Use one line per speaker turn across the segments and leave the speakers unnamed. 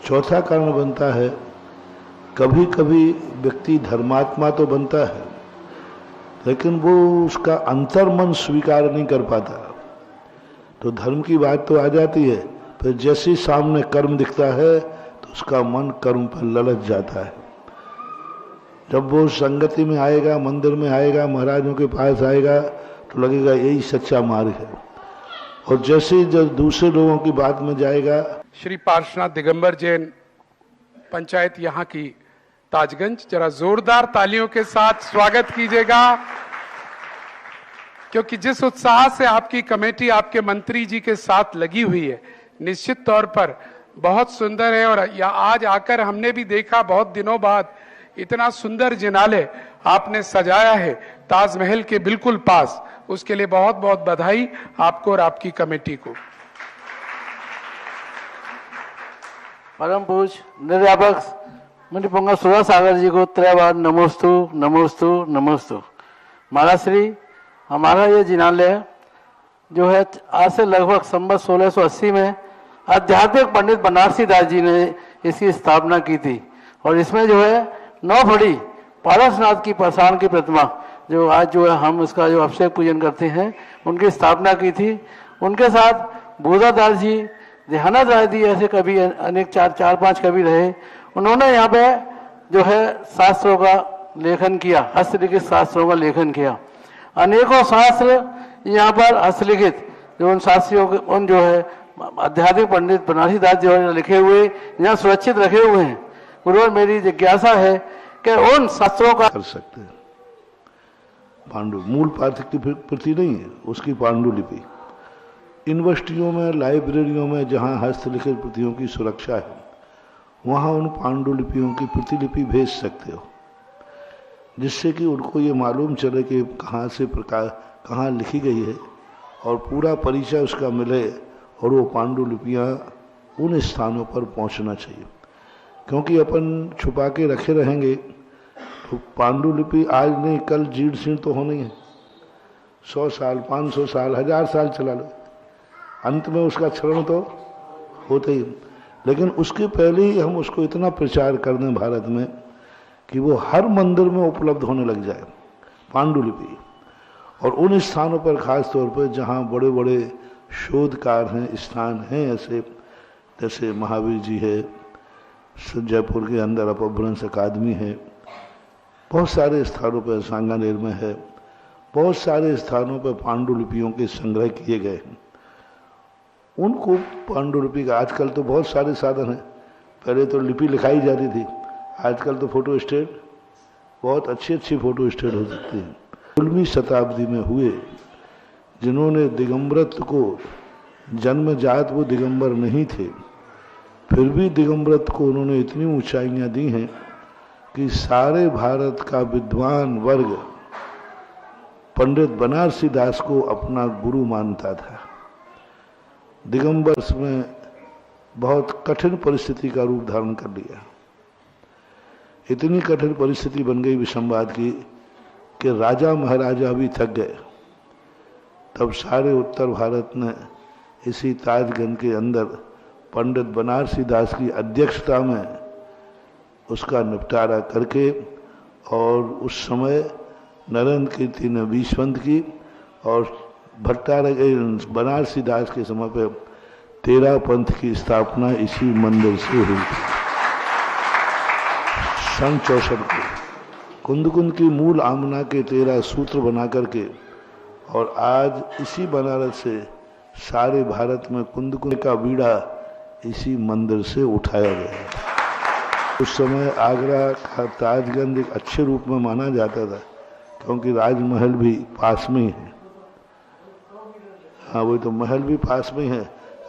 चौथा कारण बनता है, कभी कभी व्यक्ति धर्मात्मा तो बनता है लेकिन वो उसका अंतर्मन स्वीकार नहीं कर पाता। तो धर्म की बात तो आ जाती है, फिर जैसे सामने कर्म दिखता है तो उसका मन कर्म पर ललच जाता है। जब वो संगति में आएगा, मंदिर में आएगा, महाराजों के पास आएगा तो लगेगा यही सच्चा मार्ग है। और जैसे जब दूसरे लोगों की बात में जाएगा।
श्री पार्श्वनाथ दिगंबर जैन पंचायत यहाँ की ताजगंज, जरा जोरदार तालियों के साथ स्वागत कीजिएगा, क्योंकि जिस उत्साह से आपकी कमेटी आपके मंत्री जी के साथ लगी हुई है, निश्चित तौर पर बहुत सुंदर है। और आज आकर हमने भी देखा, बहुत दिनों बाद इतना सुंदर जिनालय आपने सजाया है ताजमहल के बिल्कुल पास, उसके लिए बहुत बहुत बधाई आपको और आपकी कमेटी को।
परम पूज्य निर्व्यापक मुनिपुंगा सुधा सागर जी को त्रैवार नमोस्तु नमोस्तु नमोस्तु। महाराज श्री, हमारा ये जिनालय जो है आज से लगभग संवत 1680 में आध्यात्मिक पंडित बनारसी दास जी ने इसकी स्थापना की थी। और इसमें जो है 9 फड़ी पारसनाथ की पाषाण की प्रतिमा जो आज जो है हम उसका जो अभिषेक पूजन करते हैं, उनकी स्थापना की थी। उनके साथ बोधादास जी, ध्यानाथ राय जी, ऐसे कवि अनेक 4-5 कवि रहे। उन्होंने यहाँ पे जो है शास्त्रों का लेखन किया, हस्तलिखित शास्त्रों का लेखन किया। अनेकों शास्त्र यहाँ पर हस्तलिखित जो उन शास्त्रियों के उन जो है आध्यात्मिक पंडित बनारसी दास जो है लिखे हुए यहाँ सुरक्षित रखे हुए हैं। गुरुवर, मेरी जिज्ञासा है कि उन शास्त्रों का
कर सकते हैं। पांडु मूल पाठ की प्रति नहीं है, उसकी पांडुलिपि यूनिवर्सिटियों में, लाइब्रेरियों में जहाँ हस्तलिखित प्रतियों की सुरक्षा है, वहाँ उन पांडुलिपियों की प्रतिलिपि भेज सकते हो, जिससे कि उनको ये मालूम चले कि कहाँ से प्रकार कहाँ लिखी गई है और पूरा परिचय उसका मिले, और वो पांडुलिपियाँ उन स्थानों पर पहुँचना चाहिए। क्योंकि अपन छुपा के रखे रहेंगे तो पांडुलिपि आज नहीं कल जीर्ण शीर्ण तो होनी है। 100 साल, 500 साल, 1000 साल चला लो, अंत में उसका क्षरण तो होता ही। लेकिन उसके पहले ही हम उसको इतना प्रचार कर दें भारत में कि वो हर मंदिर में उपलब्ध होने लग जाए पांडुलिपि। और उन स्थानों पर खास तौर पर जहाँ बड़े बड़े शोधकार हैं, स्थान हैं ऐसे, जैसे महावीर जी है, जयपुर के अंदर अपभ्रंश अकादमी है, बहुत सारे स्थानों पर सांगानेर में है, बहुत सारे स्थानों पर पांडुलिपियों के संग्रह किए गए हैं। उनको पांडुलिपि का आजकल तो बहुत सारे साधन हैं। पहले तो लिपि लिखाई जाती थी, आजकल तो फोटो स्टेट, बहुत अच्छी फोटो स्टेट हो सकती है। 16वीं शताब्दी में हुए जिन्होंने दिगंबरत्व को, जन्मजात वो दिगंबर नहीं थे, फिर भी दिगंबरत्व को उन्होंने इतनी ऊंचाइयां दी हैं कि सारे भारत का विद्वान वर्ग पंडित बनारसी दास को अपना गुरु मानता था। दिगंबर में बहुत कठिन परिस्थिति का रूप धारण कर लिया। इतनी कठिन परिस्थिति बन गई विषमवाद की कि राजा महाराजा भी थक गए। तब सारे उत्तर भारत ने इसी ताजगंज के अंदर पंडित बनारसी दास की अध्यक्षता में उसका निपटारा करके, और उस समय नरेंद्र कीर्ति ने विश्वंत की, और बनारसी दास के समय पे 13 पंथ की स्थापना इसी मंदिर से हुई थी। सन 64 को कुंद की मूल आमना के 13 सूत्र बना करके, और आज इसी बनारस से सारे भारत में कुंद का बीड़ा इसी मंदिर से उठाया गया है। उस समय आगरा का ताजगंज एक अच्छे रूप में माना जाता था, क्योंकि राजमहल भी पास में ही है। हाँ, वही तो महल भी पास में है,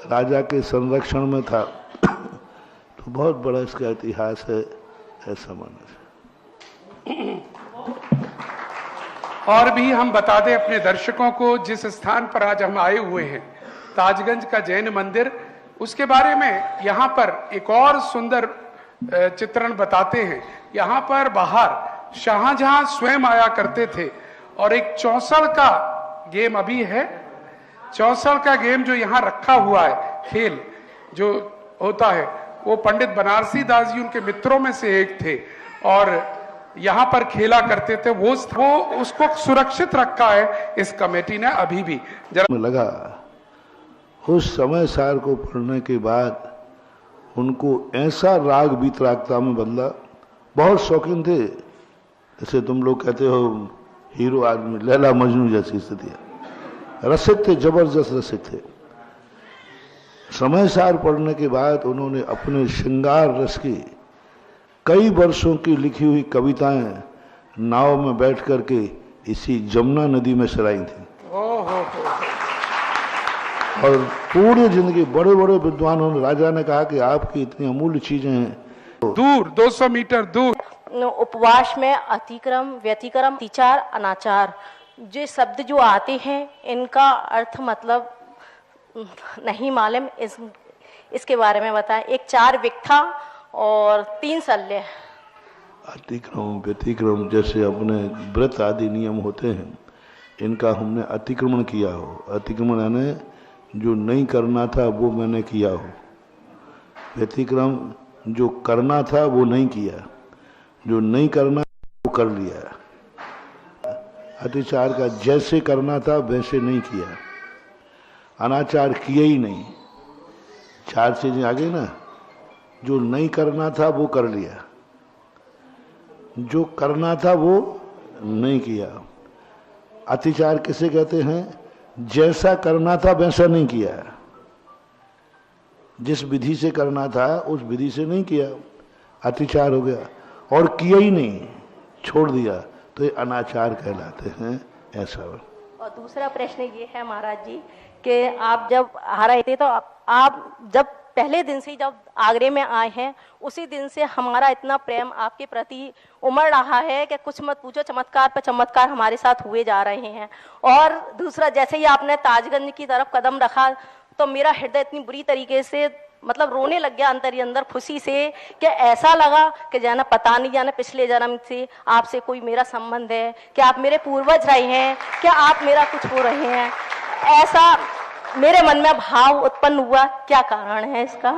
राजा के संरक्षण में था। तो बहुत बड़ा इसका इतिहास है, ऐसा माना।
और भी हम बता दें अपने दर्शकों को, जिस स्थान पर आज हम आए हुए हैं, ताजगंज का जैन मंदिर, उसके बारे में यहाँ पर एक और सुंदर चित्रण बताते हैं। यहाँ पर बाहर शाहजहां स्वयं आया करते थे, और एक चौसड़ का गेम अभी है, चौसड़ का गेम जो यहाँ रखा हुआ है, खेल जो होता है, वो पंडित बनारसी दास जी उनके मित्रों में से एक थे और यहाँ पर खेला करते थे। वो उसको सुरक्षित रखा है इस कमेटी ने अभी भी।
जरा लगा उस समय सार को पढ़ने के बाद उनको ऐसा राग बीतरागता में बदला। बहुत शौकीन थे, जैसे तुम लोग कहते हो हीरो आदमी, लैला मजनू जैसी स्थिति। रसिक थे, जबरदस्त रसिक थे। समय सार पढ़ने के बाद उन्होंने अपने श्रृंगार रस की कई वर्षों की लिखी हुई कविताएं नाव में बैठ करके इसी जमुना नदी में सराई थी। और पूरी जिंदगी बड़े बड़े विद्वानों ने, राजा ने कहा कि आपकी इतनी अमूल्य चीजें हैं।
दूर 200 मीटर दूर
उपवास में अतिक्रम, व्यतिक्रम, अतिचार, अनाचार जो शब्द जो आते हैं इनका अर्थ मतलब नहीं मालूम। इसके बारे में बताएं। एक 4 विकथा और 3 शल्य।
अतिक्रम व्यतिक्रम जैसे अपने व्रत आदि नियम होते हैं, इनका हमने अतिक्रमण किया हो। अतिक्रमण यानी जो नहीं करना था वो मैंने किया हो। व्यतिक्रम जो करना था वो नहीं किया, जो नहीं करना वो कर लिया। अतिचार का जैसे करना था वैसे नहीं किया। अनाचार किया ही नहीं। 4 चीजें आ गई ना। जो नहीं करना था वो कर लिया, जो करना था वो नहीं किया। अतिचार किसे कहते हैं? जैसा करना था वैसा नहीं किया। जिस विधि से करना था उस विधि से नहीं किया, अतिचार हो गया। और किया ही नहीं, छोड़ दिया, तो ये अनाचार कहलाते हैं। ऐसा।
और दूसरा प्रश्न ये है महाराज जी कि आप जब आ रहे थे तो आप जब पहले दिन से जब आगरे में आए हैं उसी दिन से हमारा इतना प्रेम आपके प्रति उमड़ रहा है कि कुछ मत पूछो, चमत्कार पर चमत्कार हमारे साथ हुए जा रहे हैं। और दूसरा, जैसे ही आपने ताजगंज की तरफ कदम रखा तो मेरा हृदय इतनी बुरी तरीके से मतलब रोने लग गया अंदर ही अंदर खुशी से कि ऐसा लगा कि जाना पता नहीं, जाना पिछले जन्म से आपसे कोई मेरा संबंध है, कि आप मेरे पूर्वज रहे हैं, कि आप मेरा कुछ हो रहे हैं। ऐसा मेरे मन में भाव उत्पन्न हुआ। क्या कारण है इसका?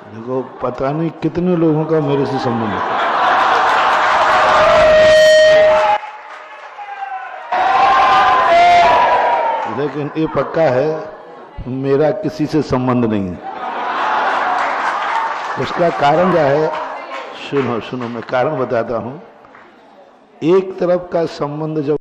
देखो, पता नहीं कितने लोगों का मेरे से संबंध है, लेकिन ये पक्का है मेरा किसी से संबंध नहीं है। उसका कारण क्या है? सुनो मैं कारण बताता हूं। एक तरफ का संबंध जब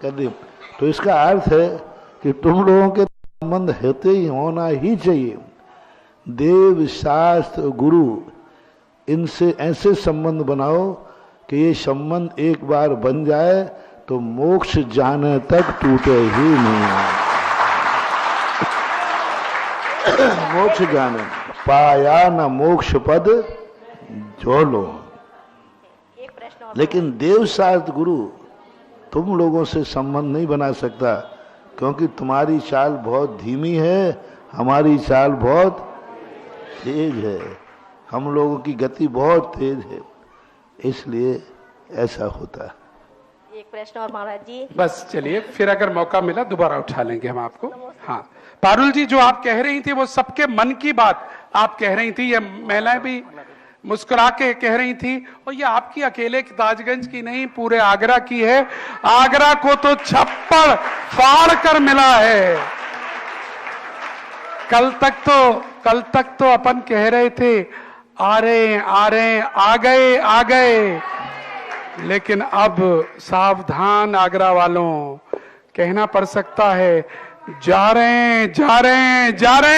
कर दी, तो इसका अर्थ है कि तुम लोगों के संबंध होते ही होना ही चाहिए। देव, शास्त्र, गुरु, इनसे ऐसे संबंध बनाओ कि ये संबंध एक बार बन जाए तो मोक्ष जाने तक टूटे ही नहीं। मोक्ष जाने पाया न मोक्ष पद जो लो। लेकिन देव, शास्त्र, गुरु तुम लोगों से संबंध नहीं बना सकता, क्योंकि तुम्हारी चाल बहुत धीमी है, हमारी चाल बहुत तेज है। हम लोगों की गति बहुत तेज है, इसलिए ऐसा होता है।
एक प्रश्न और महाराज जी।
बस चलिए, फिर अगर मौका मिला दोबारा उठा लेंगे हम आपको। हाँ पारुल जी, जो आप कह रही थी वो सबके मन की बात आप कह रही थी। ये महिलाएं भी मुस्कुरा के कह रही थी, और ये आपकी अकेले ताजगंज की नहीं, पूरे आगरा की है। आगरा को तो छप्पड़ फाड़ कर मिला है। कल तक तो अपन कह रहे थे आ रहे आ गए, लेकिन अब सावधान आगरा वालों, कहना पड़ सकता है जा रहे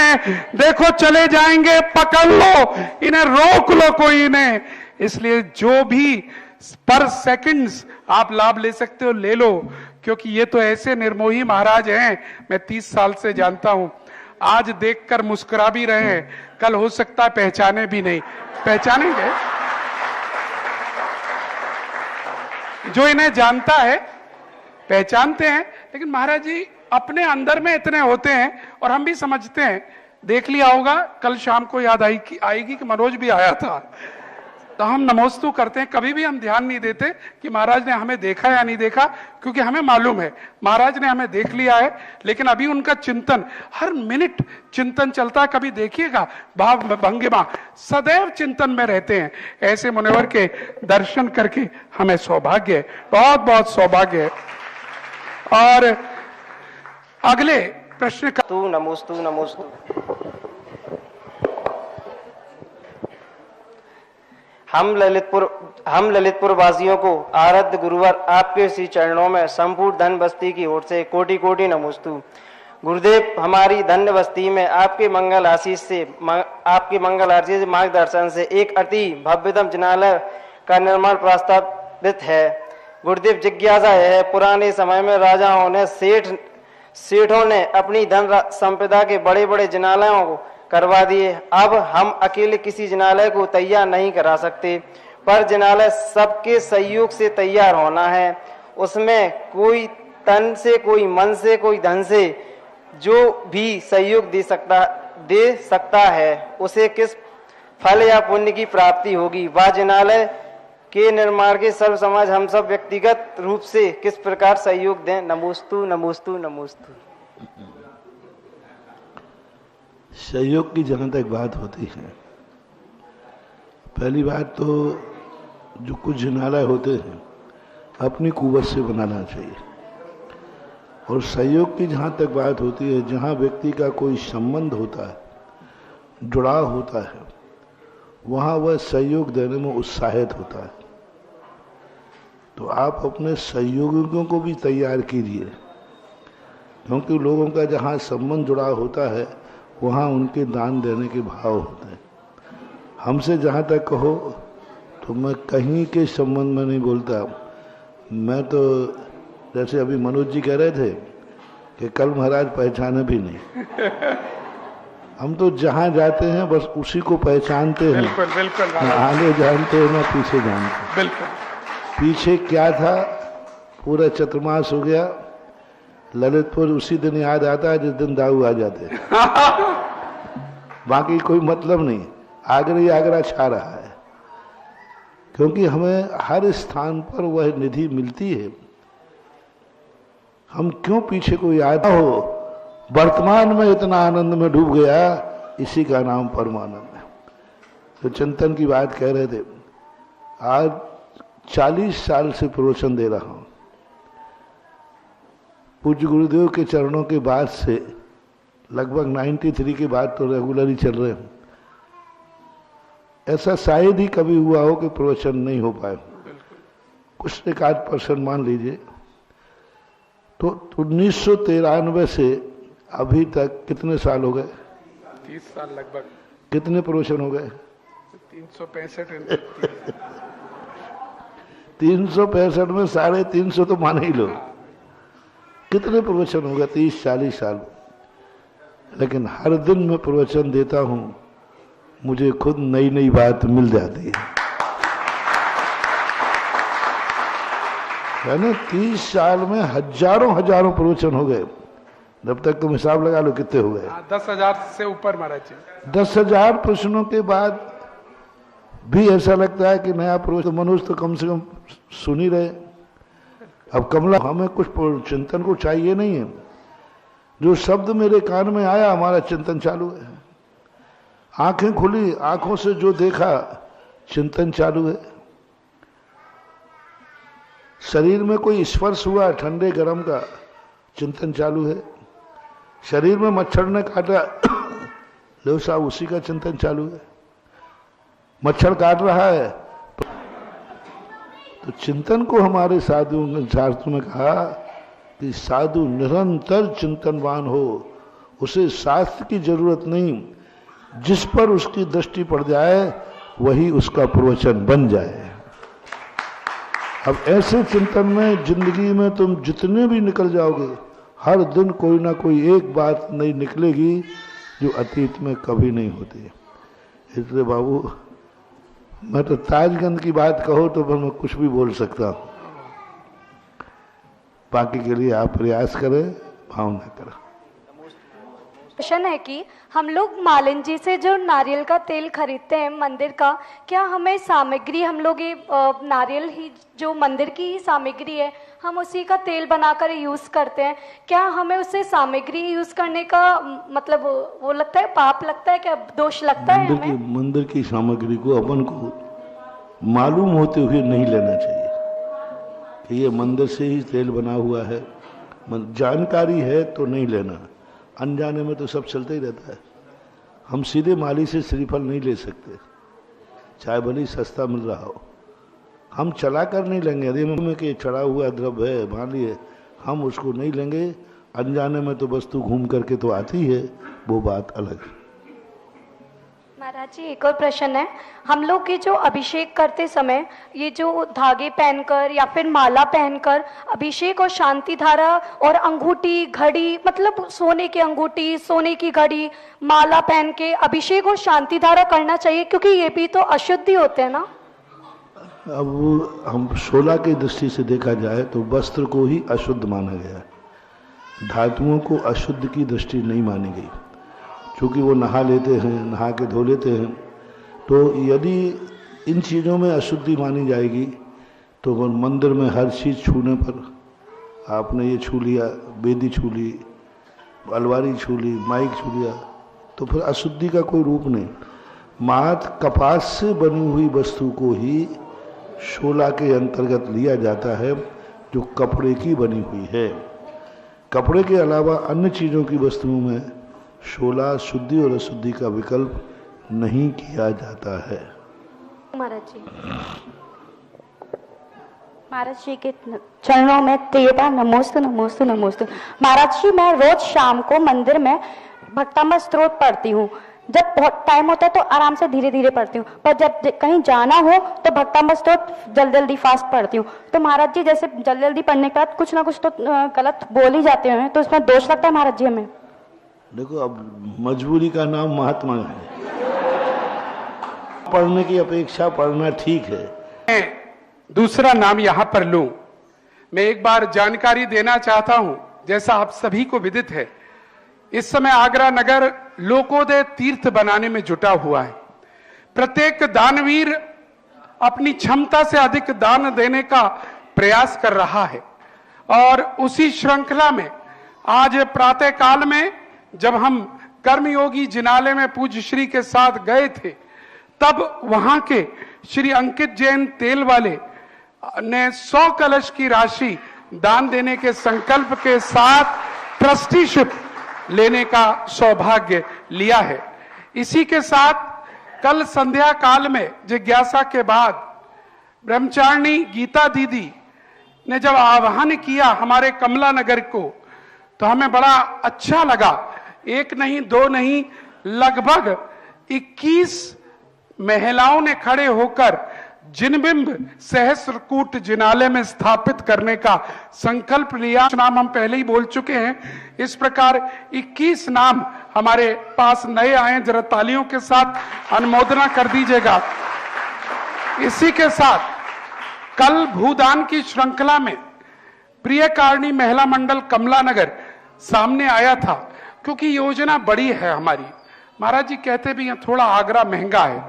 हैं। देखो चले जाएंगे, पकड़ लो इन्हें, रोक लो कोई इन्हें। इसलिए जो भी पर सेकंड्स आप लाभ ले सकते हो ले लो, क्योंकि ये तो ऐसे निर्मोही महाराज हैं, मैं 30 साल से जानता हूं। आज देखकर मुस्कुरा भी रहे हैं, कल हो सकता है पहचाने भी नहीं। पहचानेंगे जो इन्हें जानता है पहचानते हैं, लेकिन महाराज जी अपने अंदर में इतने होते हैं और हम भी समझते हैं। देख लिया होगा, कल शाम को याद आएगी कि मनोज भी आया था, तो हम नमोस्तु करते हैं। कभी भी हम ध्यान नहीं देते कि महाराज ने हमें देखा या नहीं देखा, क्योंकि हमें मालूम है महाराज ने हमें देख लिया है। लेकिन अभी उनका चिंतन, हर मिनट चिंतन चलता है। कभी देखिएगा भाव भंगिमा सदैव चिंतन में रहते हैं। ऐसे मुनिवर के दर्शन करके हमें सौभाग्य है, बहुत बहुत सौभाग्य है। और अगले प्रश्न का
तू नमोस्तु नमोस्तु। हम ललितपुर वासियों को आराध्य गुरुवर आपके श्री चरणों में संपूर्ण धन बस्ती की ओर से कोटि कोटि नमोस्तु। गुरुदेव, हमारी धन्य बस्ती में आपके मंगल आशीष से मार्गदर्शन से एक अति भव्यतम जिनालय का निर्माण प्रस्तावित है। गुरुदेव, जिज्ञासा है, पुराने समय में राजाओं ने सेठों ने अपनी धन संपदा के बड़े बड़े जिनालयों को करवा दिए। अब हम अकेले किसी जिनालय को तैयार नहीं करा सकते, पर जिनालय सबके सहयोग से तैयार होना है। उसमें कोई तन से, कोई मन से, कोई धन से जो भी सहयोग दे सकता है, उसे किस फल या पुण्य की प्राप्ति होगी। वह जिनालय के निर्माण के सर्व समाज हम सब व्यक्तिगत रूप से किस प्रकार सहयोग दें। नमोस्तु नमोस्तु नमोस्तु।
सहयोग की जहां तक बात होती है, पहली बात तो जो कुछ जिनालय होते हैं अपनी कुवत से बनाना चाहिए। और सहयोग की जहां तक बात होती है, जहां व्यक्ति का कोई संबंध होता है, जुड़ाव होता है, वहां वह सहयोग देने में उत्साहित होता है। तो आप अपने सहयोगियों को भी तैयार कीजिए, क्योंकि लोगों का जहां संबंध जुड़ाव होता है वहाँ उनके दान देने के भाव होते हैं। हमसे जहाँ तक कहो तो मैं कहीं के संबंध में नहीं बोलता। मैं तो जैसे अभी मनोज जी कह रहे थे कि कल महाराज पहचाने भी नहीं। हम तो जहाँ जाते हैं बस उसी को पहचानते हैं।
बिल्कुल बिल्कुल,
ना आगे जानते हैं ना पीछे जानते हैं।
बिल्कुल।
पीछे क्या था, पूरा चतुर्मास हो गया, ललितपुर उसी दिन याद आता है जिस दिन दाऊ आ जाते हैं। बाकी कोई मतलब नहीं, आगरा ही आगरा छा रहा है, क्योंकि हमें हर स्थान पर वह निधि मिलती है। हम क्यों पीछे को याद हो, वर्तमान में इतना आनंद में डूब गया, इसी का नाम परमानंद है। तो चिंतन की बात कह रहे थे, आज 40 साल से प्रवचन दे रहा हूं। पूज्य गुरुदेव के चरणों के बाद से लगभग 93 के बाद तो रेगुलर ही चल रहे हैं। ऐसा शायद ही कभी हुआ हो कि प्रवचन नहीं हो पाए, कुछ एक आध % मान लीजिए। तो 1993 से अभी तक कितने साल हो गए?
30 साल लगभग।
कितने प्रवचन हो गए?
365।
365 में 350 तो मान ही लो। कितने प्रवचन हो गए? 30-40 साल। लेकिन हर दिन मैं प्रवचन देता हूं, मुझे खुद नई नई बात मिल जाती है ना। 30 साल में हजारों प्रवचन हो गए। जब तक तुम हिसाब लगा लो कितने हो गए।
10,000 से ऊपर महाराज जी।
10,000 प्रश्नों के बाद भी ऐसा लगता है कि नया प्रवचन मनुष्य तो कम से कम सुन ही रहे। अब कमला, हमें कुछ चिंतन को चाहिए नहीं है। जो शब्द मेरे कान में आया, हमारा चिंतन चालू है। आंखें खुली, आंखों से जो देखा, चिंतन चालू है। शरीर में कोई स्पर्श हुआ ठंडे गरम का, चिंतन चालू है। शरीर में मच्छर ने काटा, लो साहब उसी का चिंतन चालू है। मच्छर काट रहा है तो चिंतन को हमारे साधुओं शास्त्रों में कहा कि साधु निरंतर चिंतनवान हो, उसे शास्त्र की जरूरत नहीं, जिस पर उसकी दृष्टि पड़ जाए वही उसका प्रवचन बन जाए। अब ऐसे चिंतन में जिंदगी में तुम जितने भी निकल जाओगे, हर दिन कोई ना कोई एक बात नई निकलेगी जो अतीत में कभी नहीं होती। इसलिए बाबू, मैं तो ताजगंज की बात कहो तो मैं कुछ भी बोल सकता हूँ। बाकी के लिए आप प्रयास करें, भावना करें।
क्वेश्चन है कि हम लोग मालिन जी से जो नारियल का तेल खरीदते हैं मंदिर का, क्या हमें सामग्री, हम लोग ये नारियल ही जो मंदिर की ही सामग्री है, हम उसी का तेल बनाकर यूज करते हैं, क्या हमें उससे सामग्री यूज करने का मतलब वो लगता है, पाप लगता है, क्या दोष लगता है हमें?
मंदिर की सामग्री को अपन को मालूम होते हुए नहीं लेना चाहिए कि ये मंदिर से ही तेल बना हुआ है। जानकारी है तो नहीं लेना, अनजाने में तो सब चलता ही रहता है। हम सीधे माली से श्रीफल नहीं ले सकते, चाहे भले सस्ता मिल रहा हो। हम चला कर नहीं लेंगे, यदि में कि चढ़ा हुआ द्रव्य है, माली है, हम उसको नहीं लेंगे। अनजाने में तो वस्तु घूम करके तो आती है, वो बात अलग है।
महाराज जी एक और प्रश्न है, हम लोग ये जो अभिषेक करते समय ये जो धागे पहनकर या फिर माला पहनकर अभिषेक और शांति धारा और अंगूठी घड़ी, मतलब सोने की अंगूठी, सोने की घड़ी, माला पहन के अभिषेक और शांति धारा करना चाहिए, क्योंकि ये भी तो अशुद्धि होते हैं ना।
अब हम 16 की दृष्टि से देखा जाए तो वस्त्र को ही अशुद्ध माना गया, धातुओं को अशुद्ध की दृष्टि नहीं मानी गई, क्योंकि वो नहा लेते हैं, नहा के धो लेते हैं। तो यदि इन चीज़ों में अशुद्धि मानी जाएगी तो मंदिर में हर चीज़ छूने पर, आपने ये छू लिया, बेदी छू ली, अलवारी छू ली, माइक छू लिया, तो फिर अशुद्धि का कोई रूप नहीं। मात कपास से बनी हुई वस्तु को ही 16 के अंतर्गत लिया जाता है, जो कपड़े की बनी हुई है। कपड़े के अलावा अन्य चीज़ों की वस्तुओं में 16 शुद्धि और अशुद्धि का विकल्प नहीं किया जाता है।
महाराज जी के चरणों में तेरा नमोस्तु नमोस्तु नमोस्तु। महाराज जी मैं रोज शाम को मंदिर में भक्तामृत स्तोत्र पढ़ती हूँ। जब बहुत टाइम होता है तो आराम से धीरे धीरे पढ़ती हूँ, पर जब कहीं जाना हो तो भक्तामृत स्तोत्र जल्दी जल्दी फास्ट पढ़ती हूँ। तो महाराज जी जैसे जल्दी जल्दी पढ़ने के बाद कुछ ना कुछ तो गलत बोल ही जाते हैं, तो इसमें दोष लगता है महाराज जी हमें?
देखो, अब मजबूरी का नाम महात्मा है, पढ़ने की अपेक्षा पढ़ना ठीक है।
मैं दूसरा नाम यहां पर लूं, मैं एक बार जानकारी देना चाहता हूं। जैसा आप सभी को विदित है, इस समय आगरा नगर लोकोदय तीर्थ बनाने में जुटा हुआ है। प्रत्येक दानवीर अपनी क्षमता से अधिक दान देने का प्रयास कर रहा है, और उसी श्रृंखला में आज प्रातः काल में जब हम कर्मयोगी जिनालय में पूज्य श्री के साथ गए थे, तब वहां के श्री अंकित जैन तेल वाले ने 100 कलश की राशि दान देने के संकल्प के साथ ट्रस्टीशिप लेने का सौभाग्य लिया है। इसी के साथ कल संध्या काल में जिज्ञासा के बाद ब्रह्मचारिणी गीता दीदी ने जब आह्वान किया हमारे कमला नगर को, तो हमें बड़ा अच्छा लगा। एक नहीं, दो नहीं, लगभग 21 महिलाओं ने खड़े होकर जिनबिंब सहस्त्रकूट जिनालय में स्थापित करने का संकल्प लिया। नाम हम पहले ही बोल चुके हैं। इस प्रकार 21 नाम हमारे पास नए आए, जरा तालियों के साथ अनुमोदना कर दीजिएगा। इसी के साथ कल भूदान की श्रृंखला में प्रियकारिणी महिला मंडल कमला नगर सामने आया था, क्योंकि योजना बड़ी है हमारी। महाराज जी कहते भी हैं थोड़ा आगरा महंगा है,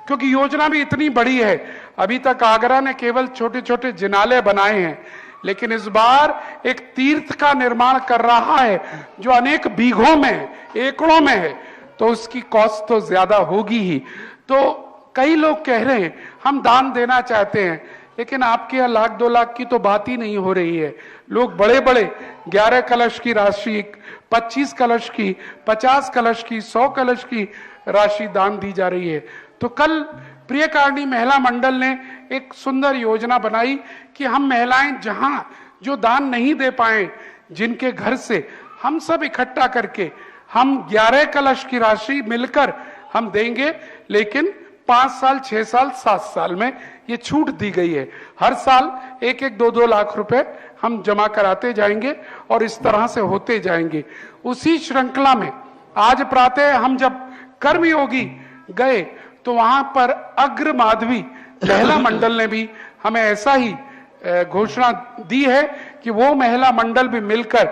क्योंकि योजना भी इतनी बड़ी है। अभी तक आगरा ने केवल छोटे छोटे जिनालय बनाए हैं, लेकिन इस बार एक तीर्थ का निर्माण कर रहा है जो अनेक बीघों में, एकड़ों में है, तो उसकी कॉस्ट तो ज्यादा होगी ही। तो कई लोग कह रहे हैं हम दान देना चाहते हैं, लेकिन आपके यहाँ 1 लाख 2 लाख की तो बात ही नहीं हो रही है। लोग बड़े बड़े 11 कलश की राशि, 25 कलश की, 50 कलश की, 100 कलश की राशि दान दी जा रही है। तो कल प्रियकारिणी महिला मंडल ने एक सुंदर योजना बनाई कि हम महिलाएं जहां जो दान नहीं दे पाए, जिनके घर से, हम सब इकट्ठा करके हम 11 कलश की राशि मिलकर हम देंगे। लेकिन 5 साल, 6 साल, 7 साल में ये छूट दी गई है। हर साल 1-1, 2-2 लाख रुपए हम जमा कराते जाएंगे और इस तरह से होते जाएंगे। उसी श्रृंखला में आज प्रातः हम जब कर्मयोगी गए तो वहां पर अग्र माधवी महिला मंडल ने भी हमें ऐसा ही घोषणा दी है कि वो महिला मंडल भी मिलकर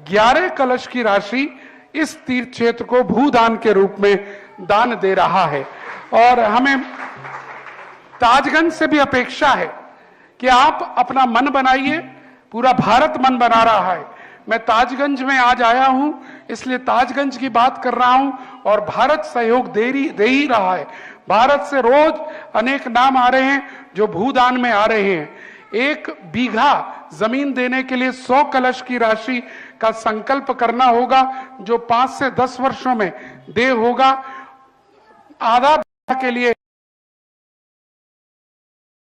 11 कलश की राशि इस तीर्थ क्षेत्र को भूदान के रूप में दान दे रहा है। और हमें ताजगंज से भी अपेक्षा है कि आप अपना मन बनाइए, पूरा भारत मन बना रहा है। मैं ताजगंज में आज आया हूं, इसलिए ताजगंज की बात कर रहा हूं, और भारत सहयोग दे ही रहा है। भारत से रोज अनेक नाम आ रहे हैं जो भूदान में आ रहे हैं। 1 बीघा जमीन देने के लिए 100 कलश की राशि का संकल्प करना होगा, जो 5 से 10 वर्षों में दे होगा। आधा बीघा के लिए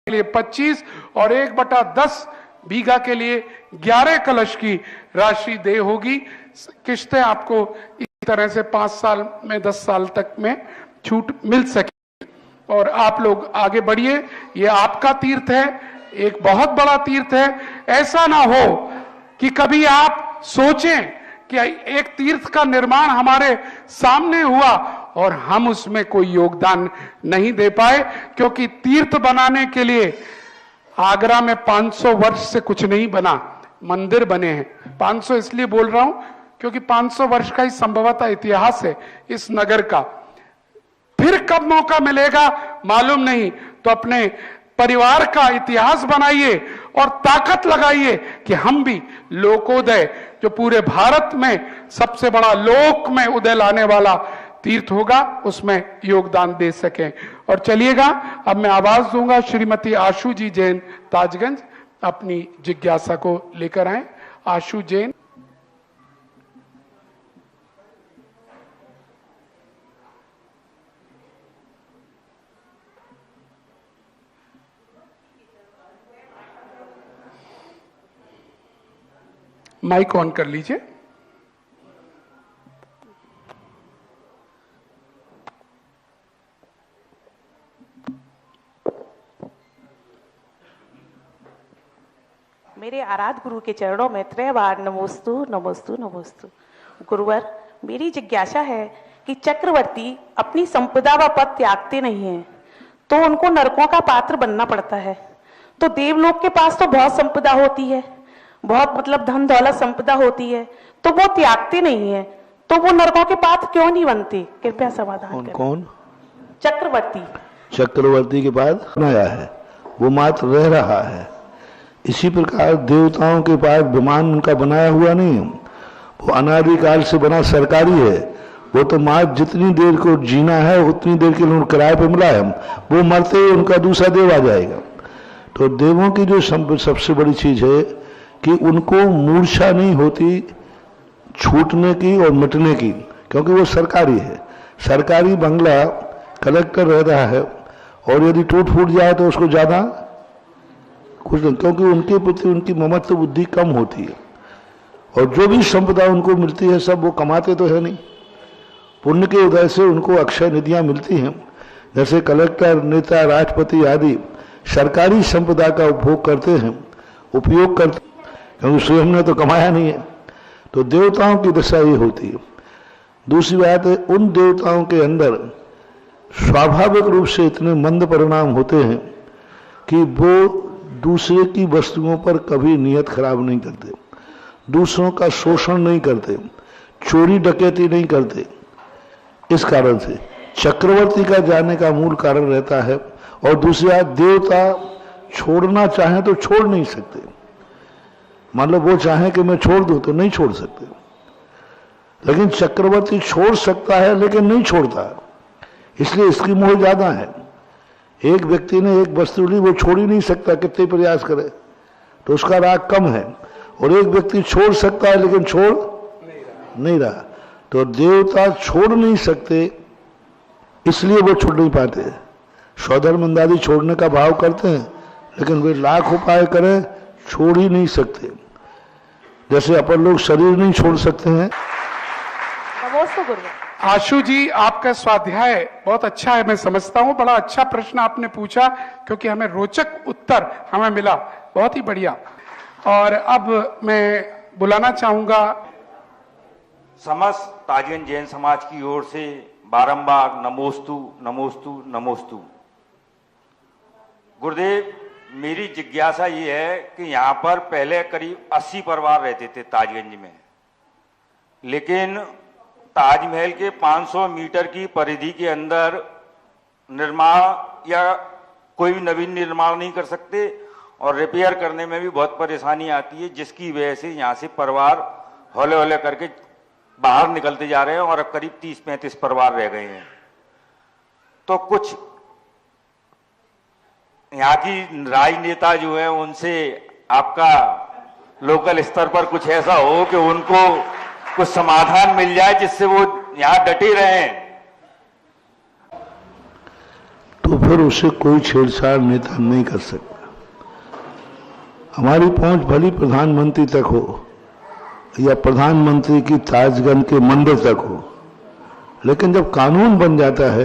25 और 1/10 बीघा के लिए 11 कलश की राशि दे होगी। किस्तें आपको इस तरह से 5 साल में 10 साल तक में छूट मिल सके। और आप लोग आगे बढ़िए, ये आपका तीर्थ है, एक बहुत बड़ा तीर्थ है। ऐसा ना हो कि कभी आप सोचें कि एक तीर्थ का निर्माण हमारे सामने हुआ और हम उसमें कोई योगदान नहीं दे पाए, क्योंकि तीर्थ बनाने के लिए आगरा में 500 वर्ष से कुछ नहीं बना, मंदिर बने हैं। 500 इसलिए बोल रहा हूं क्योंकि 500 वर्ष का ही संभवतः इतिहास है इस नगर का। फिर कब मौका मिलेगा मालूम नहीं, तो अपने परिवार का इतिहास बनाइए और ताकत लगाइए कि हम भी लोकोदय, जो पूरे भारत में सबसे बड़ा लोक में उदय लाने वाला तीर्थ होगा, उसमें योगदान दे सकें। और चलिएगा, अब मैं आवाज दूंगा श्रीमती आशु जी जैन ताजगंज अपनी जिज्ञासा को लेकर आए। आशु जैन। माइक ऑन कर लीजिए।
मेरे आराध्य गुरु के चरणों में त्रयवार नमोस्तु नमोस्तु नमोस्तु। गुरुवर, मेरी जिज्ञासा है कि चक्रवर्ती अपनी संपदा व पद त्यागते नहीं हैं, तो उनको नरकों का पात्र बनना पड़ता है। तो देवलोक के पास तो बहुत संपदा होती है, बहुत मतलब धन दौलत संपदा होती है, तो वो त्यागते नहीं है, तो वो नरकों के पात्र क्यों नहीं बनते? कृपया समाधान करें।
कौन?
चक्रवर्ती।
चक्रवर्ती के पास बनाया है, वो मात्र रह रहा है। इसी प्रकार देवताओं के पास विमान उनका बनाया हुआ नहीं है, वो अनादिकाल से बना सरकारी है। वो तो मात्र जितनी देर को जीना है उतनी देर के लिए किराए पे मिला है, वो मरते ही उनका दूसरा देव आ जाएगा। तो देवों की जो सबसे बड़ी चीज है कि उनको मूर्छा नहीं होती छूटने की और मिटने की, क्योंकि वो सरकारी है। सरकारी बंगला कलेक्टर रह रहा है, और यदि टूट फूट जाए तो उसको ज्यादा कुछ नहीं, क्योंकि उनके प्रति उनकी ममत्व बुद्धि कम होती है। और जो भी संपदा उनको मिलती है सब वो कमाते तो है नहीं, पुण्य के उदय से उनको अक्षय निधियां मिलती हैं। जैसे कलेक्टर, नेता, राष्ट्रपति आदि सरकारी संपदा का उपयोग करते हैं, क्योंकि स्वयं ने तो कमाया नहीं है। तो देवताओं की दशा ये होती है। दूसरी बात है, उन देवताओं के अंदर स्वाभाविक रूप से इतने मंद परिणाम होते हैं कि वो दूसरे की वस्तुओं पर कभी नियत खराब नहीं करते, दूसरों का शोषण नहीं करते, चोरी डकैती नहीं करते। इस कारण से चक्रवर्ती का जाने का मूल कारण रहता है। और दूसरी बात, देवता छोड़ना चाहे तो छोड़ नहीं सकते। मतलब वो चाहे कि मैं छोड़ दूं तो नहीं छोड़ सकते, लेकिन चक्रवर्ती छोड़ सकता है लेकिन नहीं छोड़ता, इसलिए इसकी मोह ज्यादा है। एक व्यक्ति ने एक वस्तु ली, वो छोड़ ही नहीं सकता कितने प्रयास करे, तो उसका राग कम है। और एक व्यक्ति छोड़ सकता है लेकिन छोड़ नहीं रहा, तो देवता छोड़ नहीं सकते, इसलिए वो छोड़ नहीं पाते। स्वधर्म आदि छोड़ने का भाव करते हैं, लेकिन वे लाख उपाय करें छोड़ ही नहीं सकते। जैसे अपन लोग शरीर नहीं छोड़ सकते हैं।
आशु जी, आपका स्वाध्याय बहुत अच्छा है, मैं समझता हूं। बड़ा अच्छा प्रश्न आपने पूछा, क्योंकि हमें रोचक उत्तर हमें मिला, बहुत ही बढ़िया। और अब मैं बुलाना चाहूंगा
समस्त ताजगंज जैन समाज की ओर से बारंबार नमोस्तु नमोस्तु नमोस्तु। गुरुदेव, मेरी जिज्ञासा ये है कि यहाँ पर पहले करीब 80 परिवार रहते थे ताजगंज में, लेकिन ताजमहल के 500 मीटर की परिधि के अंदर निर्माण या कोई भी नवीन निर्माण नहीं कर सकते और रिपेयर करने में भी बहुत परेशानी आती है, जिसकी वजह से यहाँ से परिवार हौले हौले करके बाहर निकलते जा रहे हैं और अब करीब 30-35 परिवार रह गए हैं। तो कुछ यहाँ की राजनेता जो है उनसे आपका लोकल स्तर पर कुछ ऐसा हो कि उनको कुछ समाधान मिल जाए जिससे वो यहाँ डटे रहें।
तो फिर उसे कोई छेड़छाड़ नेता नहीं कर सकता। हमारी पहुंच भली प्रधानमंत्री तक हो या प्रधानमंत्री की ताजगंज के मंदिर तक हो, लेकिन जब कानून बन जाता है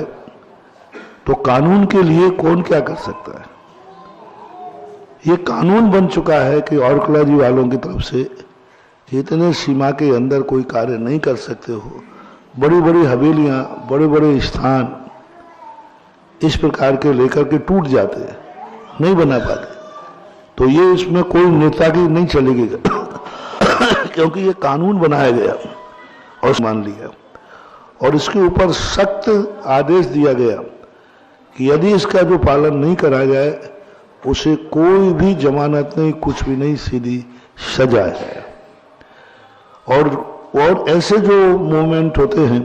तो कानून के लिए कौन क्या कर सकता है। ये कानून बन चुका है कि आर्कियोलॉजी वालों की तरफ से इतने सीमा के अंदर कोई कार्य नहीं कर सकते हो। बड़ी बड़ी हवेलियां, बड़े बड़े स्थान इस प्रकार के लेकर के टूट जाते हैं, नहीं बना पाते। तो ये इसमें कोई नेता की नहीं चलेगी क्योंकि ये कानून बनाया गया और मान लिया और इसके ऊपर सख्त आदेश दिया गया कि यदि इसका जो पालन नहीं करा जाए उसे कोई भी जमानत नहीं, कुछ भी नहीं, सीधी सजा है। और ऐसे जो मूवमेंट होते हैं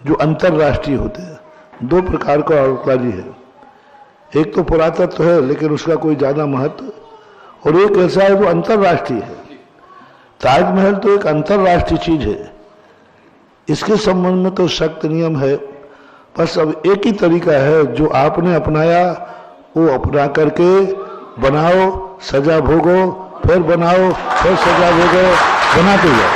जो अंतर्राष्ट्रीय होते हैं, दो प्रकार का आर्कियोलॉजी है। एक तो पुरातत्व है लेकिन उसका कोई ज्यादा महत्व, और एक ऐसा है जो अंतर्राष्ट्रीय है। ताजमहल तो एक अंतर्राष्ट्रीय चीज है, इसके संबंध में तो सख्त नियम है। बस अब एक ही तरीका है जो आपने अपनाया वो अपना करके बनाओ, सजा भोगो, फिर बनाओ, फिर सजा भोगो, बनाते जाओ।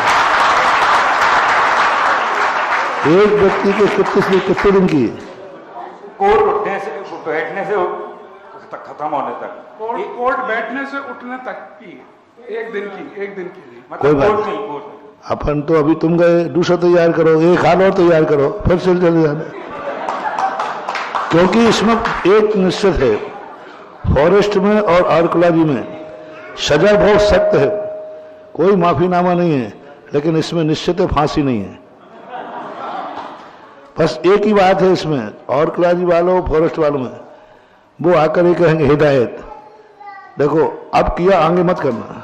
एक व्यक्ति के कितने दिन की
कोर्ट उठने से बैठने से तक खत्म होने तक,
कोर्ट बैठने से उठने तक की एक दिन की
कोई बात नहीं। अपन तो अभी तुम गए, दूसरा तैयार करो, एक हाल और तैयार करो, फिर से चले जाना। क्योंकि इसमें एक निश्चित है, फॉरेस्ट में और आर्कियोलॉजी में सजा बहुत सख्त है, कोई माफीनामा नहीं है, लेकिन इसमें निश्चित है फांसी नहीं है। बस एक ही बात है इसमें, आर्कियोलॉजी वालों फॉरेस्ट वालों में, वो आकर ही कहेंगे हिदायत, देखो अब किया आगे मत करना,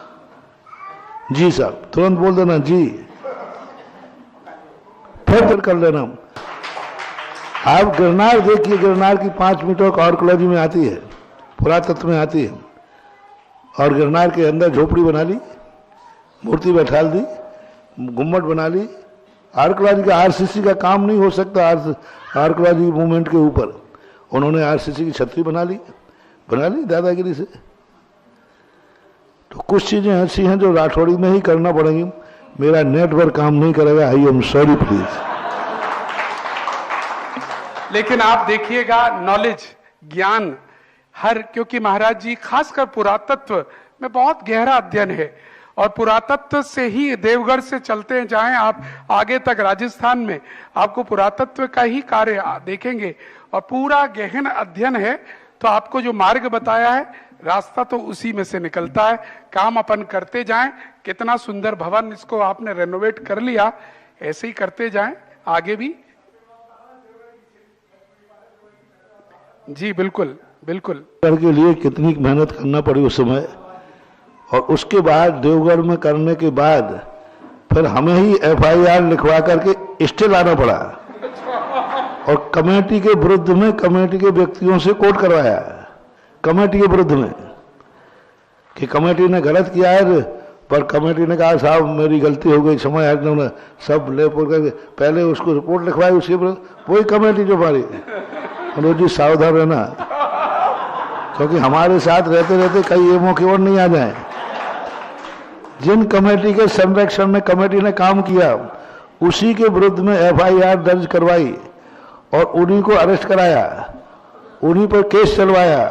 जी साहब तुरंत बोल देना जी, फिर कर लेना। आप गिरनार देखिए, गिरनार की 5 मीटर का आर्कियोलॉजी में आती है, पुरातत्व में आती है, और गिरनार के अंदर झोपड़ी बना ली, मूर्ति बैठा दी, गुम्मट बना ली। आर्कियोलॉजी का आरसीसी का काम नहीं हो सकता आर्कियोलॉजी मूवमेंट के ऊपर। उन्होंने आरसीसी की छतरी बना ली दादागिरी से। तो कुछ चीजें ऐसी हैं जो राठौड़ी में ही करना पड़ेगी। मेरा नेटवर्क काम नहीं करेगा, आई एम सॉरी प्लीज।
लेकिन आप देखिएगा नॉलेज, ज्ञान हर, क्योंकि महाराज जी खासकर पुरातत्व में बहुत गहरा अध्ययन है, और पुरातत्व से ही देवगढ़ से चलते जाएं आप आगे तक राजस्थान में, आपको पुरातत्व का ही कार्य देखेंगे और पूरा गहन अध्ययन है। तो आपको जो मार्ग बताया है, रास्ता तो उसी में से निकलता है। काम अपन करते जाएं। कितना सुंदर भवन, इसको आपने रेनोवेट कर लिया, ऐसे ही करते जाएं आगे भी। जी बिल्कुल बिल्कुल।
के लिए कितनी मेहनत करना पड़ी उस समय, और उसके बाद देवगढ़ में करने के बाद फिर हमें ही एफआईआर लिखवा करके स्टे लाना पड़ा, और कमेटी के विरुद्ध में, कमेटी के व्यक्तियों से कोर्ट करवाया, कमेटी के विरुद्ध में, कि कमेटी ने गलत किया है। पर कमेटी ने कहा साहब मेरी गलती हो गई, क्षमा याचना, सब ले करके पहले उसको रिपोर्ट लिखवाई, उसके वही कमेटी जो हमारी। जी सावधान रहना, क्योंकि हमारे साथ रहते रहते कई ये मौके और नहीं आ जाए। जिन कमेटी के संरक्षण में कमेटी ने काम किया, उसी के विरुद्ध में एफआईआर दर्ज करवाई और उन्हीं को अरेस्ट कराया, उन्हीं पर केस चलवाया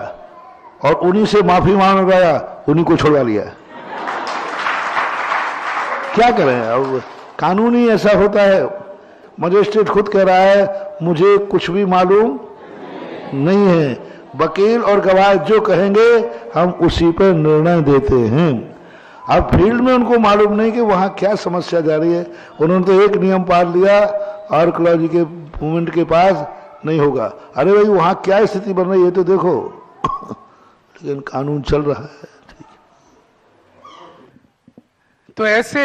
और उन्हीं से माफी मांगवाया, उन्हीं को छुड़वा लिया। क्या करें अब, कानून ही ऐसा होता है। मजिस्ट्रेट खुद कह रहा है मुझे कुछ भी मालूम नहीं है, वकील और गवाह जो कहेंगे हम उसी पर निर्णय देते हैं। अब फील्ड में उनको मालूम नहीं कि वहाँ क्या समस्या जा रही है। उन्होंने तो एक नियम पार लिया, आर्कियोलॉजी के मूवमेंट के पास नहीं होगा। अरे भाई वहाँ क्या स्थिति बन रही है तो देखो। लेकिन कानून चल रहा है।
तो ऐसे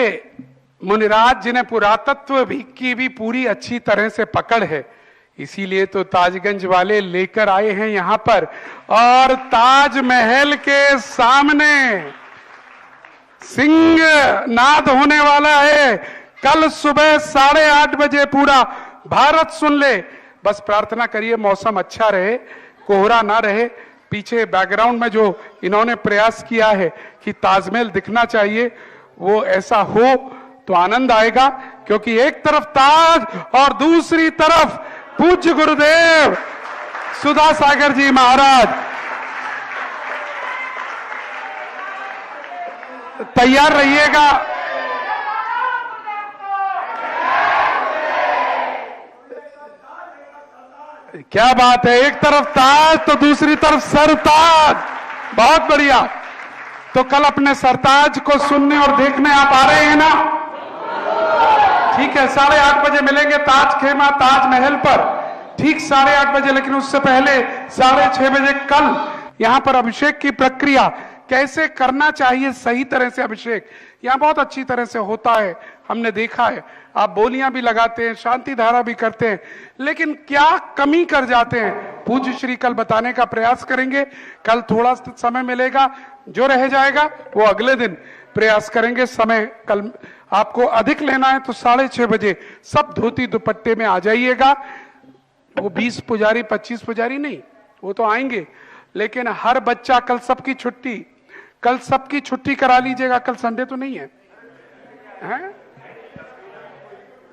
मुनिराज जिन्हें पुरातत्व की भी पूरी अच्छी तरह से पकड़ है, इसीलिए तो ताजगंज वाले लेकर आए हैं यहां पर। और ताजमहल के सामने सिंह नाद होने वाला है। कल सुबह 8:30 बजे पूरा भारत सुन ले। बस प्रार्थना करिए मौसम अच्छा रहे, कोहरा ना रहे। पीछे बैकग्राउंड में जो इन्होंने प्रयास किया है कि ताजमहल दिखना चाहिए, वो ऐसा हो तो आनंद आएगा। क्योंकि एक तरफ ताज और दूसरी तरफ पूज्य गुरुदेव सुधा सागर जी महाराज। तैयार रहिएगा। क्या बात है, एक तरफ ताज तो दूसरी तरफ सरताज। बहुत बढ़िया। तो कल अपने सरताज को सुनने और देखने आप आ रहे हैं ना? ठीक है, 8:30 बजे मिलेंगे ताज खेमा ताजमहल पर, ठीक 8:30 बजे। लेकिन उससे पहले 6:30 बजे कल यहां पर अभिषेक की प्रक्रिया कैसे करना चाहिए, सही तरह से अभिषेक यहां बहुत अच्छी तरह से होता है, हमने देखा है। आप बोलियां भी लगाते हैं, शांति धारा भी करते हैं, लेकिन क्या कमी कर जाते हैं, पूज्य श्री कल बताने का प्रयास करेंगे। कल थोड़ा समय मिलेगा, जो रह जाएगा वो अगले दिन प्रयास करेंगे। समय कल आपको अधिक लेना है तो 6:30 बजे सब धोती दुपट्टे में आ जाइएगा। वो 20 पुजारी 25 पुजारी नहीं, वो तो आएंगे, लेकिन हर बच्चा कल सबकी छुट्टी, कल सबकी छुट्टी करा लीजिएगा। कल संडे तो नहीं है, हैं?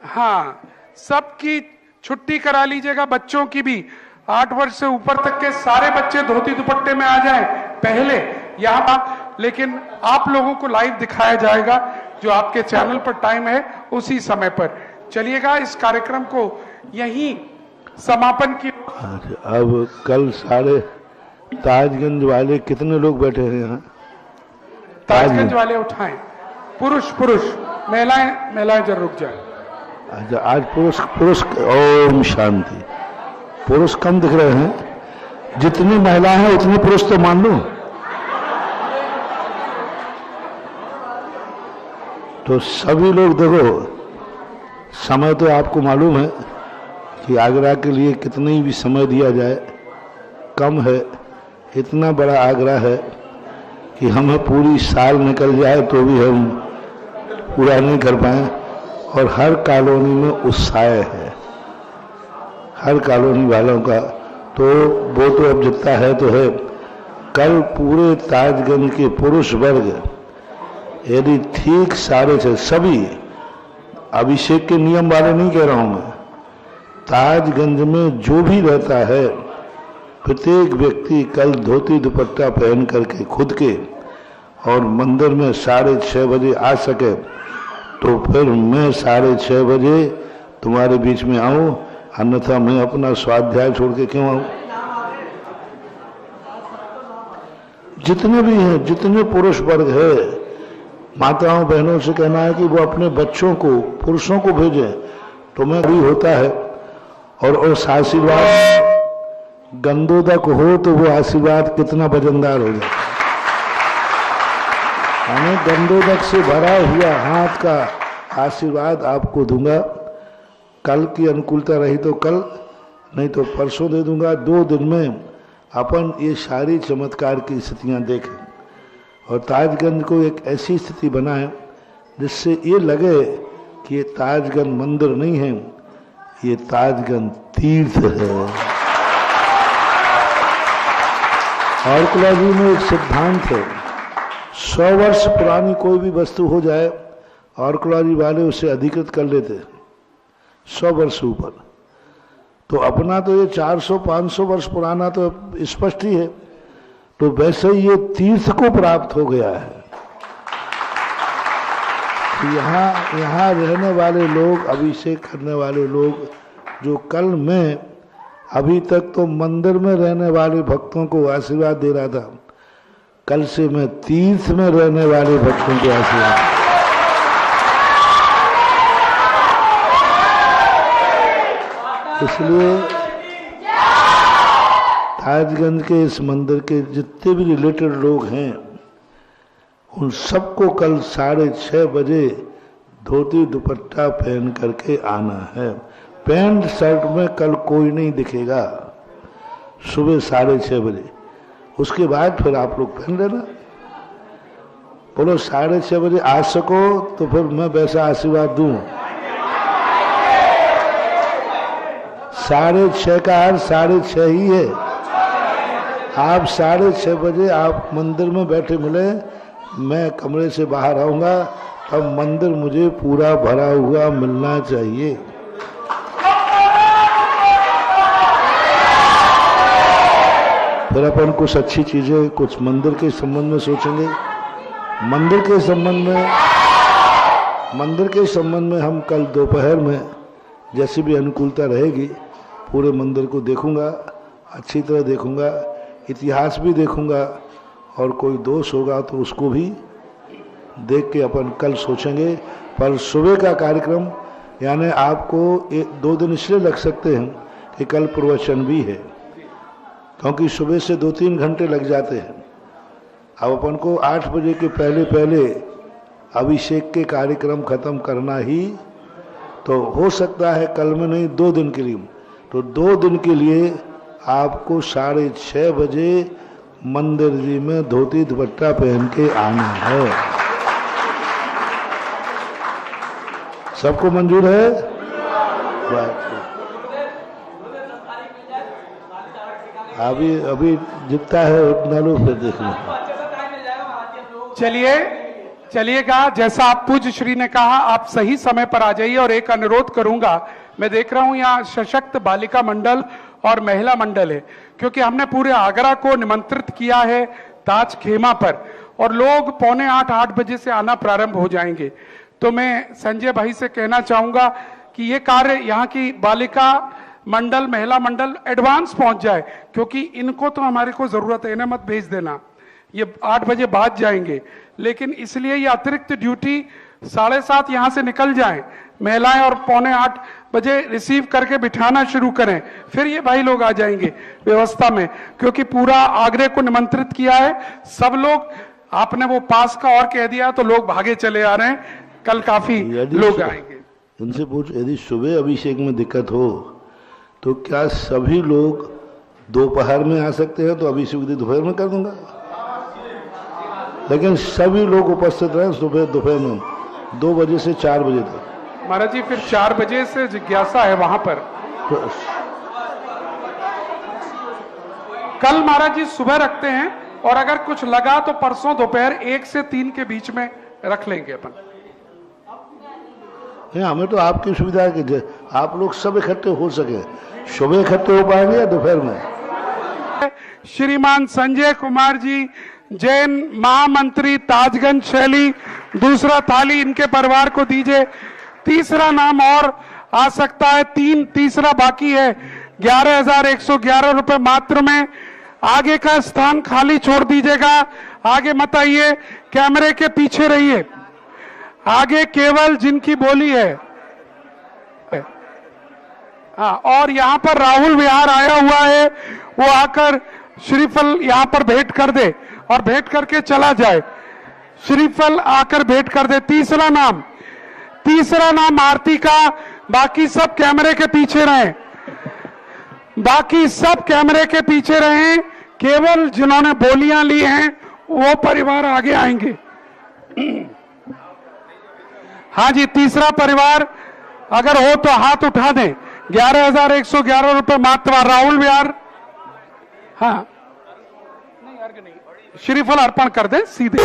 हाँ, सबकी छुट्टी करा लीजिएगा, बच्चों की भी। 8 वर्ष से ऊपर तक के सारे बच्चे धोती दुपट्टे में आ जाएं पहले यहाँ। लेकिन आप लोगों को लाइव दिखाया जाएगा, जो आपके चैनल पर टाइम है उसी समय पर। चलिएगा, इस कार्यक्रम को यहीं समापन की।
अब कल सारे ताजगंज वाले कितने लोग बैठे हैं यहाँ?
ताजगंज वाले उठाएं, पुरुष पुरुष, महिलाएं महिलाएं जरूर रुक जाए।
अच्छा, आज पुरुष ओम शांति। पुरुष कम दिख रहे हैं, जितनी महिला हैं उतने पुरुष तो मान लो। तो सभी लोग देखो, समय तो आपको मालूम है कि आगरा के लिए कितनी भी समय दिया जाए कम है। इतना बड़ा आगरा है कि हमें पूरी साल निकल जाए तो भी हम पूरा नहीं कर पाए। और हर कॉलोनी में उत्साह है, हर कॉलोनी वालों का। तो वो तो अब जितना है तो है। कल पूरे ताजगंज के पुरुष वर्ग यदि ठीक 6:30 सभी, अभिषेक के नियम वाले नहीं कह रहा हूं मैं, ताजगंज में जो भी रहता है प्रत्येक व्यक्ति कल धोती दुपट्टा पहन करके खुद के और मंदिर में 6:30 बजे आ सके, तो फिर मैं 6:30 बजे तुम्हारे बीच में आऊं, अन्यथा मैं अपना स्वाध्याय छोड़ के क्यों आऊं? जितने भी हैं, जितने पुरुष वर्ग है, माताओं बहनों से कहना है कि वो अपने बच्चों को, पुरुषों को भेजें, तो मैं भी होता है। और उस आशीर्वाद गंदोदक हो तो वो आशीर्वाद कितना वजनदार हो जाता है। मैं गंदोदक से भरा हुआ हाथ का आशीर्वाद आपको दूंगा। कल की अनुकूलता रही तो कल, नहीं तो परसों दे दूंगा। 2 दिन में अपन ये सारी चमत्कार की स्थितियां देखें और ताजगंज को एक ऐसी स्थिति बनाएं जिससे ये लगे कि ये ताजगंज मंदिर नहीं है, ये ताजगंज तीर्थ है। आर्कियोलॉजी में एक सिद्धांत है, 100 वर्ष पुरानी कोई भी वस्तु हो जाए, आर्कियोलॉजी वाले उसे अधिकृत कर लेते 100 वर्ष ऊपर। तो अपना तो ये 400-500 वर्ष पुराना तो स्पष्ट ही है। तो वैसे ही ये तीर्थ को प्राप्त हो गया है। यहाँ रहने वाले लोग, अभिषेक करने वाले लोग, जो कल मैं अभी तक तो मंदिर में रहने वाले भक्तों को आशीर्वाद दे रहा था, कल से मैं तीर्थ में रहने वाले भक्तों को आशीर्वाद। इसलिए ताजगंज के इस मंदिर के जितने भी रिलेटेड लोग हैं उन सबको कल 6:30 बजे धोती दुपट्टा पहन करके आना है। पैंट शर्ट में कल कोई नहीं दिखेगा सुबह 6:30 बजे। उसके बाद फिर आप लोग पहन लेना। बोलो 6:30 बजे आ सको तो फिर मैं वैसा आशीर्वाद दूं। 6:30 का अर्थ 6:30 ही है। आप 6:30 बजे आप मंदिर में बैठे मिले, मैं कमरे से बाहर आऊंगा, तब मंदिर मुझे पूरा भरा हुआ मिलना चाहिए। फिर अपन कुछ अच्छी चीजें कुछ मंदिर के संबंध में सोचेंगे। मंदिर के संबंध में हम कल दोपहर में जैसी भी अनुकूलता रहेगी पूरे मंदिर को देखूंगा, अच्छी तरह देखूंगा, इतिहास भी देखूंगा और कोई दोष होगा तो उसको भी देख के अपन कल सोचेंगे। पर सुबह का कार्यक्रम यानी आपको 2 दिन इसलिए लग सकते हैं कि कल प्रवचन भी है, क्योंकि सुबह से 2-3 घंटे लग जाते हैं। अब अपन को 8 बजे के पहले अभिषेक के कार्यक्रम खत्म करना ही, तो हो सकता है कल में नहीं 2 दिन के लिए, तो 2 दिन के लिए आपको 6:30 बजे मंदिर जी में धोती दुपट्टा पहन के आना है। सबको मंजूर है? अभी जितना है उतना लो, फिर देख लो।
चलिएगा, जैसा आप पूज्य श्री ने कहा, आप सही समय पर आ जाइए। और एक अनुरोध करूंगा, मैं देख रहा हूं यहाँ सशक्त बालिका मंडल और महिला मंडल है, क्योंकि हमने पूरे आगरा को निमंत्रित किया है ताज खेमा पर, और लोग 7:45-8 बजे से आना प्रारंभ हो जाएंगे। तो मैं संजय भाई से कहना चाहूंगा कि ये कार्य यहाँ की बालिका मंडल महिला मंडल एडवांस पहुंच जाए, क्योंकि इनको तो हमारे को जरूरत है, इन्हें मत भेज देना, ये 8 बजे बाद जाएंगे। लेकिन इसलिए ये अतिरिक्त ड्यूटी 7:30 यहाँ से निकल जाए महिलाएं और 7:45 बजे रिसीव करके बिठाना शुरू करें, फिर ये भाई लोग आ जाएंगे व्यवस्था में, क्योंकि पूरा आगरे को निमंत्रित किया है सब लोग। आपने वो पास का और कह दिया तो लोग भागे चले आ रहे हैं, कल काफी लोग आएंगे।
इनसे पूछ, यदि सुबह अभिषेक में दिक्कत हो तो क्या सभी लोग दोपहर में आ सकते हैं? तो अभिषेक दोपहर में कर दूंगा, लेकिन सभी लोग उपस्थित रहे सुबह दोपहर में 2 बजे से 4 बजे तक।
महाराज जी फिर 4 बजे से जिज्ञासा है वहां पर। कल महाराज जी सुबह रखते हैं, और अगर कुछ लगा तो परसों दोपहर 1 से 3 के बीच में रख लेंगे अपन।
हमें तो आपकी सुविधा है कि आप लोग सब इकट्ठे हो सके। सुबह इकट्ठे हो पाएंगे या दोपहर में?
श्रीमान संजय कुमार जी, जैन महामंत्री ताजगंज शैली, दूसरा थाली इनके परिवार को दीजिए। तीसरा नाम और आ सकता है, तीसरा बाकी है। 11,111 रुपए मात्र में। आगे का स्थान खाली छोड़ दीजिएगा, आगे मत आइए, कैमरे के पीछे रहिए। आगे केवल जिनकी बोली है। हाँ, और यहाँ पर राहुल विहार आया हुआ है, वो आकर श्रीफल यहाँ पर भेंट कर दे और भेंट करके चला जाए। श्रीफल आकर भेंट कर दे। तीसरा नाम आरती का। बाकी सब कैमरे के पीछे रहें, बाकी सब कैमरे के पीछे रहें। केवल जिन्होंने बोलियां ली हैं वो परिवार आगे आएंगे। हाँ जी, तीसरा परिवार अगर हो तो हाथ उठा दें। 11,111 रुपए मात्र। राहुल विहार, हाँ नहीं, अर्घ नहीं, श्रीफल अर्पण कर दें सीधे।